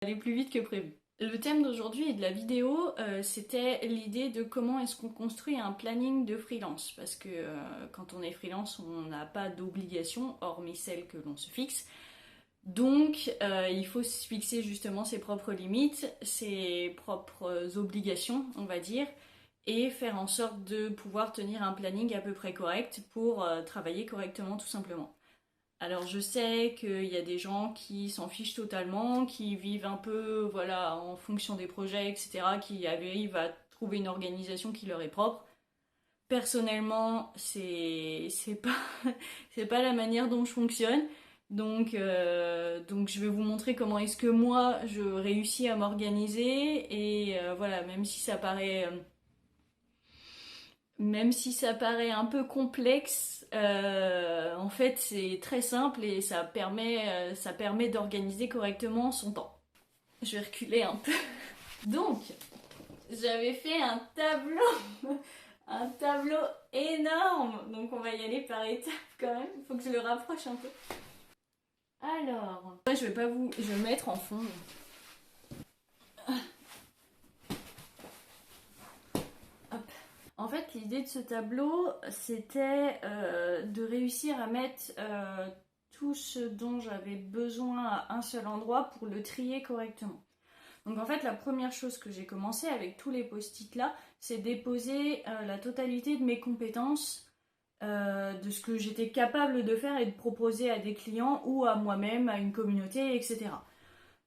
Aller plus vite que prévu. Le thème d'aujourd'hui et de la vidéo, c'était l'idée de comment est-ce qu'on construit un planning de freelance. Parce que quand on est freelance, on n'a pas d'obligation, hormis celles que l'on se fixe. Donc, il faut se fixer justement ses propres limites, ses propres obligations, on va dire, et faire en sorte de pouvoir tenir un planning à peu près correct pour travailler correctement tout simplement. Alors je sais qu'il y a des gens qui s'en fichent totalement, qui vivent un peu voilà, en fonction des projets, etc., qui arrivent à trouver une organisation qui leur est propre. Personnellement, c'est pas, c'est pas la manière dont je fonctionne. Donc je vais vous montrer comment est-ce que moi je réussis à m'organiser et voilà, même si ça paraît un peu complexe, en fait c'est très simple et ça permet d'organiser correctement son temps. Je vais reculer un peu. Donc, j'avais fait un tableau, un tableau énorme. Donc on va y aller par étapes quand même. Il faut que je le rapproche un peu. Alors, ouais, je vais le mettre en fond. Hop. En fait, l'idée de ce tableau, c'était de réussir à mettre tout ce dont j'avais besoin à un seul endroit pour le trier correctement. Donc en fait, la première chose que j'ai commencé avec tous les post-it là, c'est déposer la totalité de mes compétences, de ce que j'étais capable de faire et de proposer à des clients ou à moi-même, à une communauté, etc.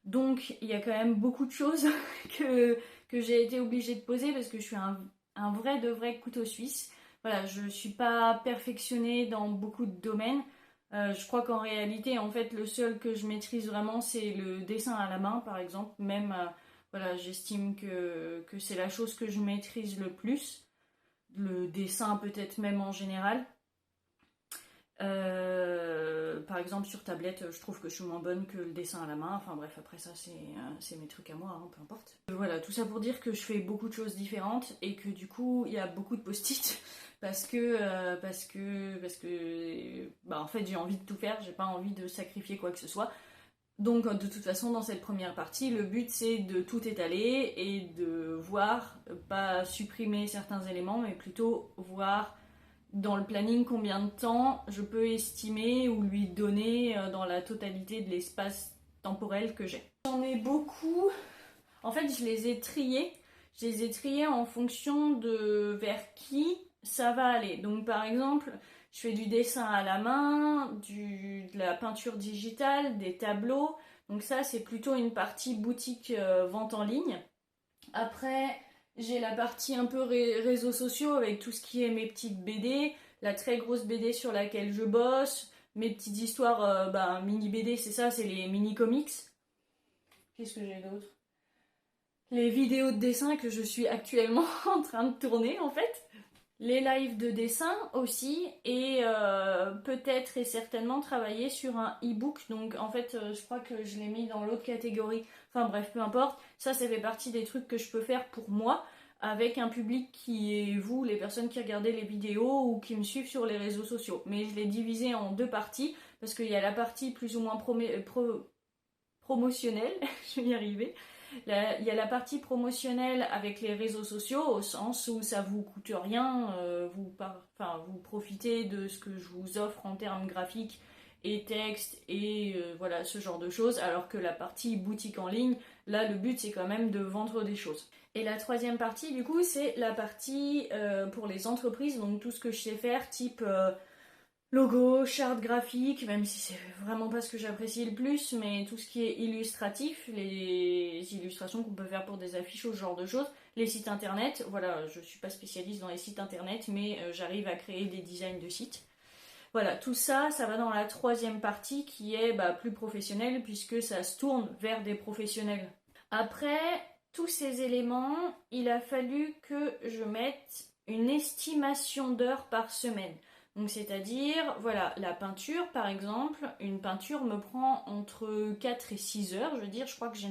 Donc il y a quand même beaucoup de choses que j'ai été obligée de poser parce que je suis un vrai de vrai couteau suisse. Voilà, je ne suis pas perfectionnée dans beaucoup de domaines. Je crois qu'en réalité, en fait, le seul que je maîtrise vraiment, c'est le dessin à la main, par exemple. Même, voilà, j'estime que c'est la chose que je maîtrise le plus. Le dessin, peut-être même en général. Par exemple, sur tablette, je trouve que je suis moins bonne que le dessin à la main. Enfin bref, après ça, c'est mes trucs à moi, hein, peu importe. Voilà, tout ça pour dire que je fais beaucoup de choses différentes et que du coup, il y a beaucoup de post-it parce que, bah, en fait, j'ai envie de tout faire. J'ai pas envie de sacrifier quoi que ce soit. Donc, de toute façon, dans cette première partie, le but c'est de tout étaler et de voir, pas supprimer certains éléments, mais plutôt voir dans le planning combien de temps je peux estimer ou lui donner dans la totalité de l'espace temporel que j'ai. J'en ai beaucoup. En fait, je les ai triés. Je les ai triés en fonction de vers qui ça va aller. Donc, par exemple, je fais du dessin à la main, de la peinture digitale, des tableaux. Donc ça, c'est plutôt une partie boutique vente en ligne. Après, j'ai la partie un peu réseaux sociaux avec tout ce qui est mes petites BD, la très grosse BD sur laquelle je bosse, mes petites histoires, mini BD, c'est ça, c'est les mini comics. Qu'est-ce que j'ai d'autre? Les vidéos de dessin que je suis actuellement en train de tourner en fait. Les lives de dessin aussi et peut-être et certainement travailler sur un e-book. Donc en fait je crois que je l'ai mis dans l'autre catégorie. Enfin bref, peu importe. Ça fait partie des trucs que je peux faire pour moi avec un public qui est vous, les personnes qui regardez les vidéos ou qui me suivent sur les réseaux sociaux. Mais je l'ai divisé en deux parties parce qu'il y a la partie plus ou moins promotionnelle, je vais y arriver, il y a la partie promotionnelle avec les réseaux sociaux, au sens où ça vous coûte rien, vous profitez de ce que je vous offre en termes graphiques et texte et voilà ce genre de choses, alors que la partie boutique en ligne, là le but c'est quand même de vendre des choses. Et la troisième partie du coup c'est la partie pour les entreprises, donc tout ce que je sais faire, type logo, charte graphique, même si c'est vraiment pas ce que j'apprécie le plus, mais tout ce qui est illustratif, les illustrations qu'on peut faire pour des affiches ou ce genre de choses, les sites internet, voilà, je suis pas spécialiste dans les sites internet, mais j'arrive à créer des designs de sites. Voilà, tout ça, ça va dans la troisième partie qui est plus professionnelle puisque ça se tourne vers des professionnels. Après tous ces éléments, il a fallu que je mette une estimation d'heures par semaine. Donc c'est-à-dire, voilà, la peinture par exemple, une peinture me prend entre 4 et 6 heures, je veux dire, je crois que j'ai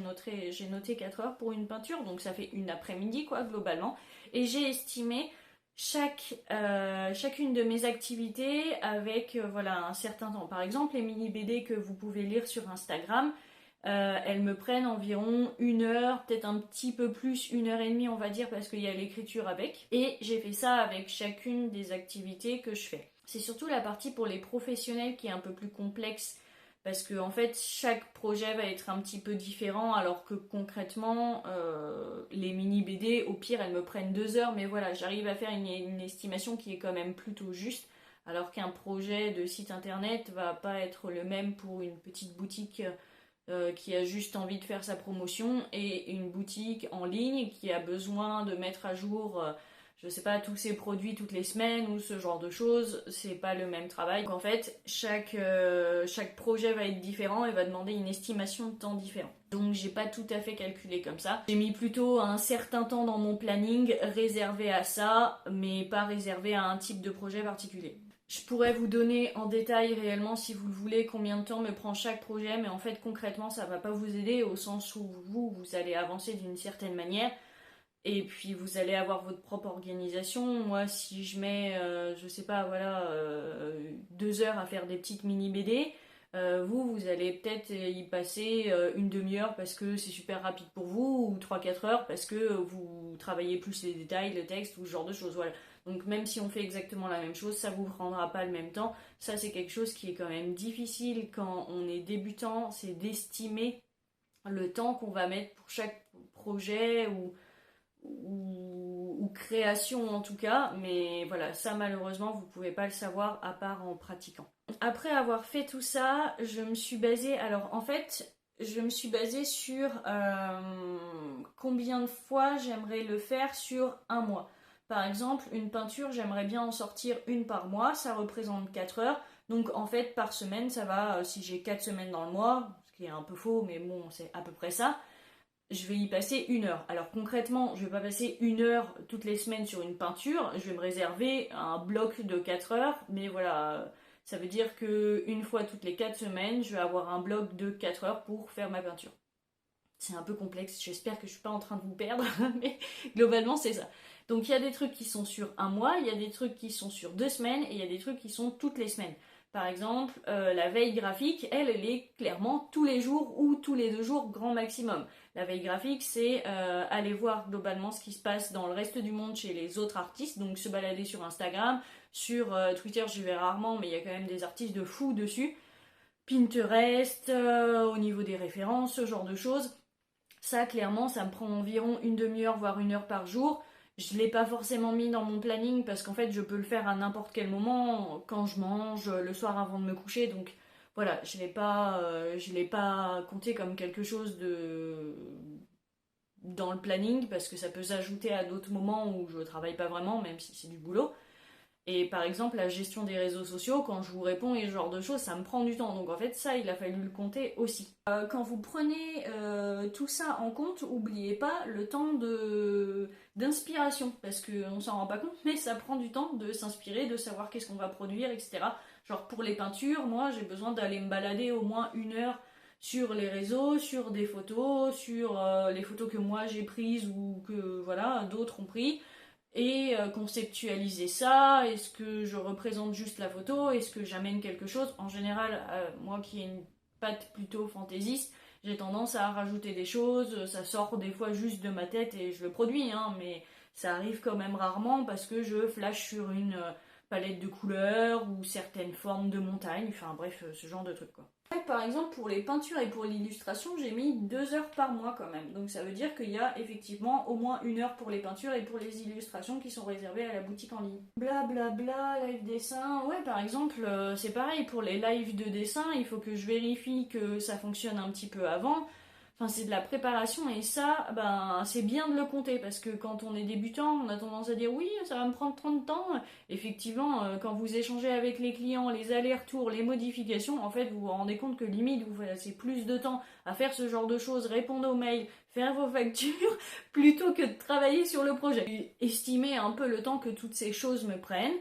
noté 4 heures pour une peinture, donc ça fait une après-midi quoi globalement, et j'ai estimé chacune de mes activités avec voilà, un certain temps. Par exemple, les mini BD que vous pouvez lire sur Instagram, elles me prennent environ 1 heure, peut-être un petit peu plus, 1 heure et demie on va dire, parce qu'il y a l'écriture avec. Et j'ai fait ça avec chacune des activités que je fais. C'est surtout la partie pour les professionnels qui est un peu plus complexe, parce que en fait chaque projet va être un petit peu différent, alors que concrètement les mini BD au pire elles me prennent 2 heures, mais voilà, j'arrive à faire une estimation qui est quand même plutôt juste, alors qu'un projet de site internet va pas être le même pour une petite boutique qui a juste envie de faire sa promotion et une boutique en ligne qui a besoin de mettre à jour je sais pas, tous ses produits toutes les semaines ou ce genre de choses, c'est pas le même travail. Donc en fait, chaque projet va être différent et va demander une estimation de temps différent. Donc j'ai pas tout à fait calculé comme ça. J'ai mis plutôt un certain temps dans mon planning réservé à ça, mais pas réservé à un type de projet particulier. Je pourrais vous donner en détail réellement, si vous le voulez, combien de temps me prend chaque projet, mais en fait concrètement ça va pas vous aider au sens où vous allez avancer d'une certaine manière. Et puis vous allez avoir votre propre organisation. Moi, si je mets, je sais pas, voilà, 2 heures à faire des petites mini BD, vous allez peut-être y passer une demi-heure parce que c'est super rapide pour vous, ou 3-4 heures parce que vous travaillez plus les détails, le texte, ou ce genre de choses. Voilà. Donc même si on fait exactement la même chose, ça vous prendra pas le même temps. Ça, c'est quelque chose qui est quand même difficile quand on est débutant, c'est d'estimer le temps qu'on va mettre pour chaque projet ou création en tout cas, mais voilà, ça malheureusement vous pouvez pas le savoir à part en pratiquant. Après avoir fait tout ça, je me suis basée, alors en fait, je me suis basée sur combien de fois j'aimerais le faire sur un mois. Par exemple, une peinture, j'aimerais bien en sortir une par mois, ça représente 4 heures. Donc en fait, par semaine, ça va, si j'ai 4 semaines dans le mois, ce qui est un peu faux, mais bon, c'est à peu près ça, je vais y passer 1 heure. Alors concrètement, je vais pas passer 1 heure toutes les semaines sur une peinture, je vais me réserver un bloc de 4 heures, mais voilà, ça veut dire que une fois toutes les 4 semaines, je vais avoir un bloc de 4 heures pour faire ma peinture. C'est un peu complexe, j'espère que je suis pas en train de vous perdre, mais globalement c'est ça. Donc il y a des trucs qui sont sur un mois, il y a des trucs qui sont sur 2 semaines, et il y a des trucs qui sont toutes les semaines. Par exemple, la veille graphique, elle est clairement tous les jours ou tous les 2 jours grand maximum. La veille graphique, c'est aller voir globalement ce qui se passe dans le reste du monde chez les autres artistes, donc se balader sur Instagram, sur Twitter j'y vais rarement, mais il y a quand même des artistes de fous dessus, Pinterest, au niveau des références, ce genre de choses. Ça, clairement, ça me prend environ une demi-heure, voire 1 heure par jour. Je ne l'ai pas forcément mis dans mon planning parce qu'en fait, je peux le faire à n'importe quel moment, quand je mange, le soir avant de me coucher. Donc voilà, je l'ai pas compté comme quelque chose de dans le planning parce que ça peut s'ajouter à d'autres moments où je ne travaille pas vraiment, même si c'est du boulot. Et par exemple, la gestion des réseaux sociaux, quand je vous réponds et ce genre de choses, ça me prend du temps. Donc en fait, ça, il a fallu le compter aussi. Quand vous prenez tout ça en compte, n'oubliez pas le temps d'inspiration. Parce qu'on s'en rend pas compte, mais ça prend du temps de s'inspirer, de savoir qu'est-ce qu'on va produire, etc. Genre pour les peintures, moi, j'ai besoin d'aller me balader au moins 1 heure sur les réseaux, sur des photos, sur les photos que moi j'ai prises ou que voilà d'autres ont pris, et conceptualiser ça. Est-ce que je représente juste la photo? Est-ce que j'amène quelque chose? En général, moi qui ai une patte plutôt fantaisiste, j'ai tendance à rajouter des choses, ça sort des fois juste de ma tête et je le produis, hein, mais ça arrive quand même rarement parce que je flash sur une palette de couleurs ou certaines formes de montagne, enfin bref, ce genre de trucs quoi. Par exemple, pour les peintures et pour l'illustration, j'ai mis 2 heures par mois quand même. Donc ça veut dire qu'il y a effectivement au moins 1 heure pour les peintures et pour les illustrations qui sont réservées à la boutique en ligne. Bla bla bla, live dessin. Ouais, par exemple, c'est pareil pour les lives de dessin, il faut que je vérifie que ça fonctionne un petit peu avant. Enfin, c'est de la préparation et ça, ben, c'est bien de le compter parce que quand on est débutant, on a tendance à dire oui, ça va me prendre 30 temps. Effectivement, quand vous échangez avec les clients, les allers-retours, les modifications, en fait, vous vous rendez compte que limite, vous passez plus de temps à faire ce genre de choses, répondre aux mails, faire vos factures, plutôt que de travailler sur le projet. Estimer un peu le temps que toutes ces choses me prennent.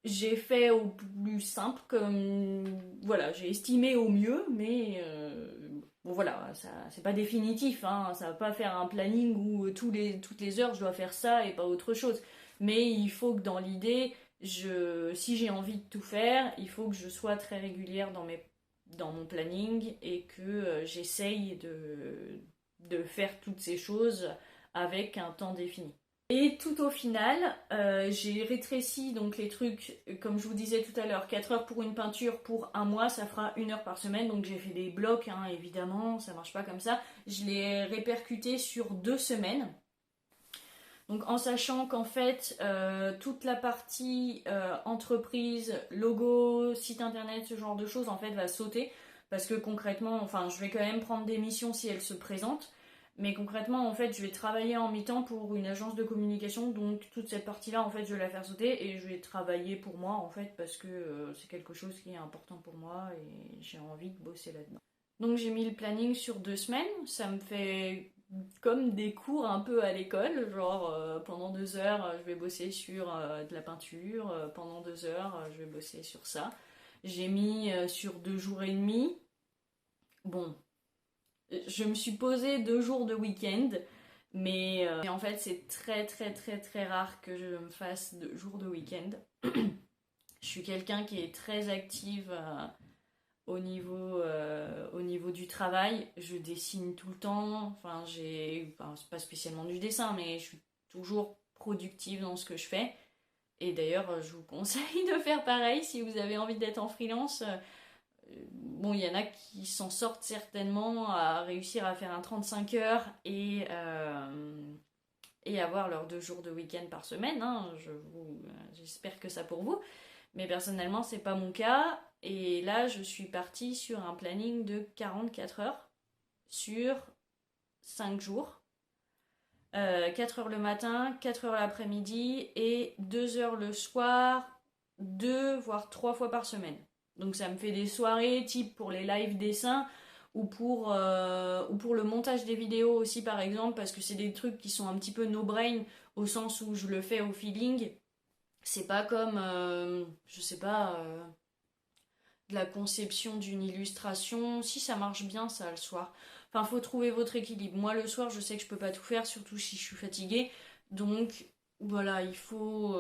J'ai fait au plus simple, comme voilà, j'ai estimé au mieux, mais bon voilà, ça c'est pas définitif, hein, ça va pas faire un planning où toutes les heures je dois faire ça et pas autre chose. Mais il faut que dans l'idée, si j'ai envie de tout faire, il faut que je sois très régulière dans mon planning et que j'essaye de faire toutes ces choses avec un temps défini. Et tout au final, j'ai rétréci donc les trucs, comme je vous disais tout à l'heure, 4 heures pour une peinture pour un mois, ça fera 1 heure par semaine, donc j'ai fait des blocs, hein, évidemment, ça marche pas comme ça. Je l'ai répercuté sur 2 semaines. Donc en sachant qu'en fait, toute la partie entreprise, logo, site internet, ce genre de choses, en fait, va sauter. Parce que concrètement, enfin, je vais quand même prendre des missions si elles se présentent. Mais concrètement, en fait, je vais travailler en mi-temps pour une agence de communication. Donc toute cette partie-là, en fait, je vais la faire sauter. Et je vais travailler pour moi, en fait, parce que c'est quelque chose qui est important pour moi. Et j'ai envie de bosser là-dedans. Donc j'ai mis le planning sur 2 semaines. Ça me fait comme des cours un peu à l'école, genre pendant 2 heures je vais bosser sur de la peinture, pendant 2 heures je vais bosser sur ça. J'ai mis sur 2 jours et demi. Bon, je me suis posé 2 jours de week-end, mais en fait c'est très très très très rare que je me fasse 2 jours de week-end. Je suis quelqu'un qui est très active au niveau du travail. Je dessine tout le temps. Enfin, c'est pas spécialement du dessin, mais je suis toujours productive dans ce que je fais. Et d'ailleurs, je vous conseille de faire pareil si vous avez envie d'être en freelance. Bon, il y en a qui s'en sortent certainement à réussir à faire un 35 heures et avoir leurs 2 jours de week-end par semaine. Hein. J'espère que ça pour vous. Mais personnellement, c'est pas mon cas. Et là, je suis partie sur un planning de 44 heures sur 5 jours. 4 heures le matin, 4 heures l'après-midi et 2 heures le soir, 2 voire 3 fois par semaine. Donc ça me fait des soirées type pour les live dessins ou pour le montage des vidéos aussi par exemple, parce que c'est des trucs qui sont un petit peu no-brain au sens où je le fais au feeling. C'est pas comme, je sais pas, de la conception d'une illustration. Si ça marche bien, ça, le soir. Enfin, faut trouver votre équilibre. Moi, le soir, je sais que je peux pas tout faire, surtout si je suis fatiguée. Donc, voilà, faut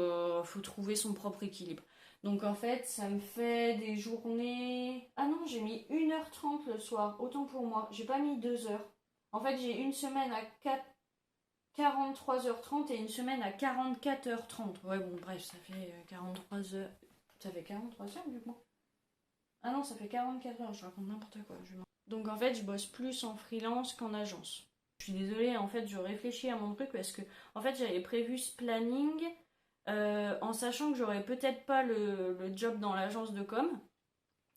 trouver son propre équilibre. Donc, en fait, ça me fait des journées... Ah non, j'ai mis 1h30 le soir, autant pour moi. J'ai pas mis 2 heures. En fait, j'ai une semaine à 43h30 et une semaine à 44h30. Ouais, bon, bref, ça fait 43 heures. Ça fait 43 heures, du coup. Ah non, ça fait 44 heures, je raconte n'importe quoi. Donc en fait, je bosse plus en freelance qu'en agence. Je suis désolée, en fait, je réfléchis à mon truc parce que, en fait, j'avais prévu ce planning en sachant que j'aurais peut-être pas le job dans l'agence de com.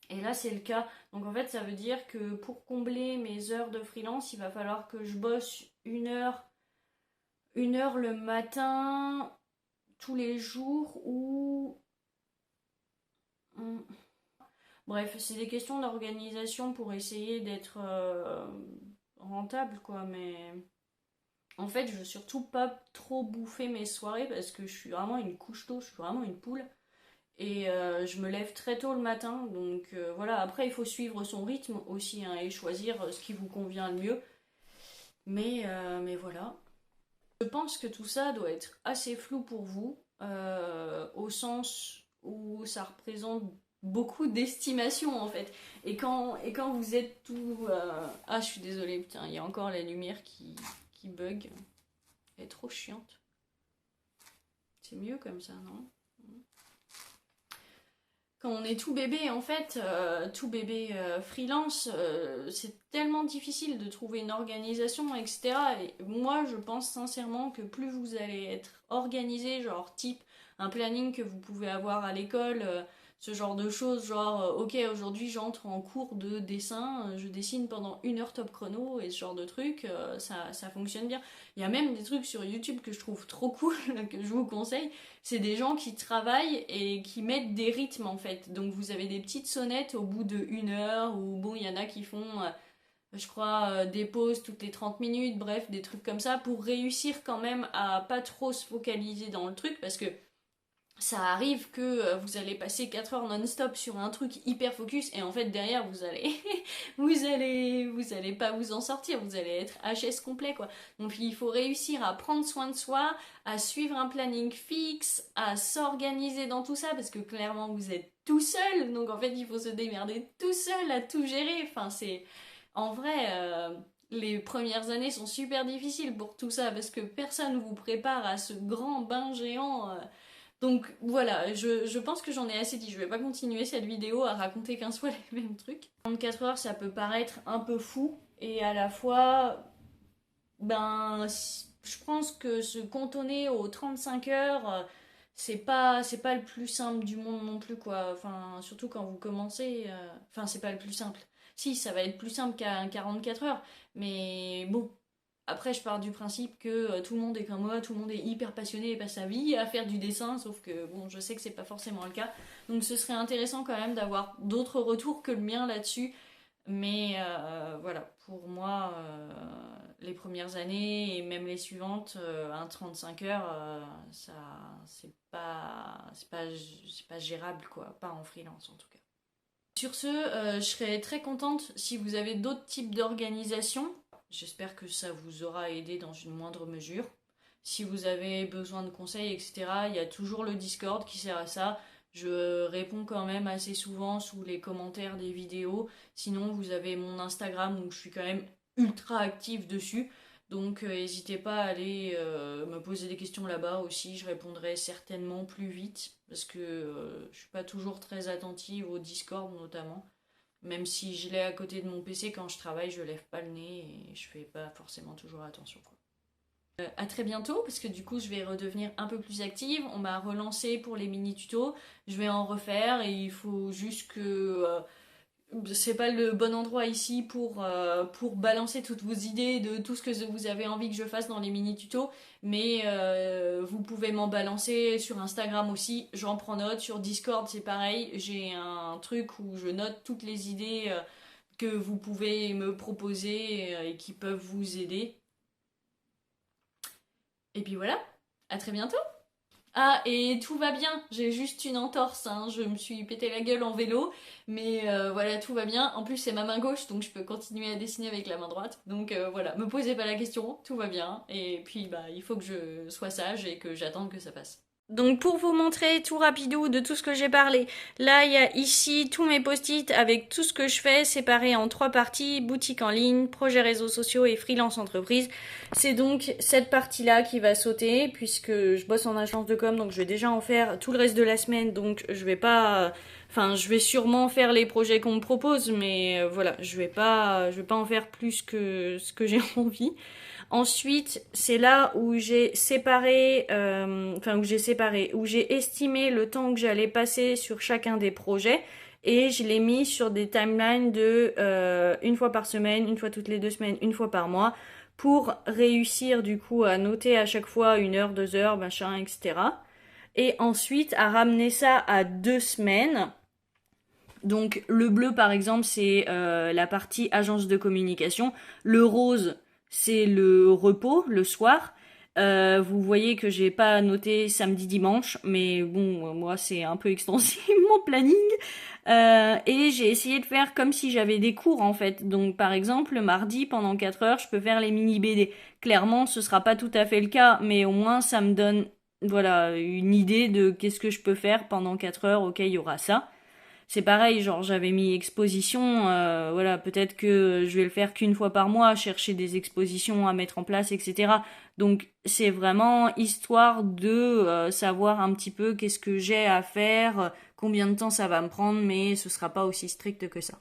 Et là, c'est le cas. Donc en fait, ça veut dire que pour combler mes heures de freelance, il va falloir que je bosse 1 heure le matin tous les jours ou... Bref, c'est des questions d'organisation pour essayer d'être rentable, quoi. Mais en fait, je veux surtout pas trop bouffer mes soirées parce que je suis vraiment une couche-tôt, je suis vraiment une poule. Et je me lève très tôt le matin. Donc voilà, après, il faut suivre son rythme aussi hein, et choisir ce qui vous convient le mieux. Mais voilà. Je pense que tout ça doit être assez flou pour vous, au sens où ça représente beaucoup d'estimation en fait. Et quand vous êtes tout... Ah, je suis désolée, putain, il y a encore la lumière qui bug. Elle est trop chiante. C'est mieux comme ça, non? Quand on est tout bébé, en fait, tout bébé freelance, c'est tellement difficile de trouver une organisation, etc. Et moi, je pense sincèrement que plus vous allez être organisé, genre type un planning que vous pouvez avoir à l'école, ce genre de choses, genre ok, aujourd'hui j'entre en cours de dessin, je dessine pendant 1 heure top chrono et ce genre de trucs, ça fonctionne bien. Il y a même des trucs sur YouTube que je trouve trop cool, que je vous conseille. C'est des gens qui travaillent et qui mettent des rythmes en fait. Donc vous avez des petites sonnettes au bout de 1 heure, ou bon, il y en a qui font, je crois, des pauses toutes les 30 minutes, bref, des trucs comme ça, pour réussir quand même à pas trop se focaliser dans le truc, parce que ça arrive que vous allez passer 4 heures non-stop sur un truc hyper focus et en fait derrière vous allez vous allez pas vous en sortir, vous allez être HS complet quoi. Donc il faut réussir à prendre soin de soi, à suivre un planning fixe, à s'organiser dans tout ça parce que clairement vous êtes tout seul, donc en fait il faut se démerder tout seul à tout gérer. Enfin c'est en vrai les premières années sont super difficiles pour tout ça parce que personne vous prépare à ce grand bain géant. Donc voilà, je pense que j'en ai assez dit. Je vais pas continuer cette vidéo à raconter 15 fois les mêmes trucs. 24 heures, ça peut paraître un peu fou et à la fois, ben, je pense que se cantonner aux 35 heures, c'est pas le plus simple du monde non plus, quoi. Enfin, surtout quand vous commencez, enfin, c'est pas le plus simple. Si, ça va être plus simple qu'à 44 heures, mais bon. Après, je pars du principe que tout le monde est comme moi, tout le monde est hyper passionné et passe sa vie à faire du dessin, sauf que bon, je sais que c'est pas forcément le cas. Donc ce serait intéressant quand même d'avoir d'autres retours que le mien là-dessus. Mais voilà, pour moi, les premières années et même les suivantes, un 35 heures, ça, c'est pas gérable, quoi. Pas en freelance en tout cas. Sur ce, je serais très contente si vous avez d'autres types d'organisation. J'espère que ça vous aura aidé dans une moindre mesure. Si vous avez besoin de conseils, etc., il y a toujours le Discord qui sert à ça. Je réponds quand même assez souvent sous les commentaires des vidéos. Sinon, vous avez mon Instagram où je suis quand même ultra active dessus. Donc, n'hésitez pas à aller me poser des questions là-bas aussi. Je répondrai certainement plus vite parce que je suis pas toujours très attentive au Discord notamment. Même si je l'ai à côté de mon PC, quand je travaille, je lève pas le nez et je fais pas forcément toujours attention, quoi. À très bientôt, parce que du coup, je vais redevenir un peu plus active. On m'a relancé pour les mini-tutos. Je vais en refaire et il faut juste que c'est pas le bon endroit ici pour balancer toutes vos idées de tout ce que vous avez envie que je fasse dans les mini-tutos, mais vous pouvez m'en balancer sur Instagram aussi, j'en prends note, sur Discord c'est pareil, j'ai un truc où je note toutes les idées que vous pouvez me proposer et qui peuvent vous aider. Et puis voilà, à très bientôt. Ah, et tout va bien, j'ai juste une entorse, hein. Je me suis pété la gueule en vélo, mais voilà, tout va bien. En plus, c'est ma main gauche, donc je peux continuer à dessiner avec la main droite. Donc voilà, me posez pas la question, tout va bien. Et puis, bah, il faut que je sois sage et que j'attende que ça passe. Donc pour vous montrer tout rapidou de tout ce que j'ai parlé, là il y a ici tous mes post-it avec tout ce que je fais séparé en 3 parties, boutique en ligne, projet réseaux sociaux et freelance entreprise. C'est donc cette partie-là qui va sauter puisque je bosse en agence de com, donc je vais déjà en faire tout le reste de la semaine, donc je vais pas... Enfin, je vais sûrement faire les projets qu'on me propose, mais voilà, je vais pas en faire plus que ce que j'ai envie. Ensuite, c'est là où j'ai séparé, où j'ai estimé le temps que j'allais passer sur chacun des projets et je l'ai mis sur des timelines de une fois par semaine, une fois toutes les 2 semaines, une fois par mois pour réussir du coup à noter à chaque fois 1 heure, 2 heures, machin, etc. Et ensuite à ramener ça à 2 semaines. Donc le bleu par exemple c'est la partie agence de communication, le rose c'est le repos, le soir. Vous voyez que j'ai pas noté samedi dimanche, mais bon moi c'est un peu extensif mon planning. Et j'ai essayé de faire comme si j'avais des cours en fait. Donc par exemple le mardi pendant 4 heures je peux faire les mini BD. Clairement ce sera pas tout à fait le cas, mais au moins ça me donne voilà une idée de qu'est-ce que je peux faire pendant 4 heures. Ok, il y aura ça. C'est pareil, genre j'avais mis exposition, voilà, peut-être que je vais le faire qu'une fois par mois, chercher des expositions à mettre en place, etc. Donc c'est vraiment histoire de savoir un petit peu qu'est-ce que j'ai à faire, combien de temps ça va me prendre, mais ce sera pas aussi strict que ça.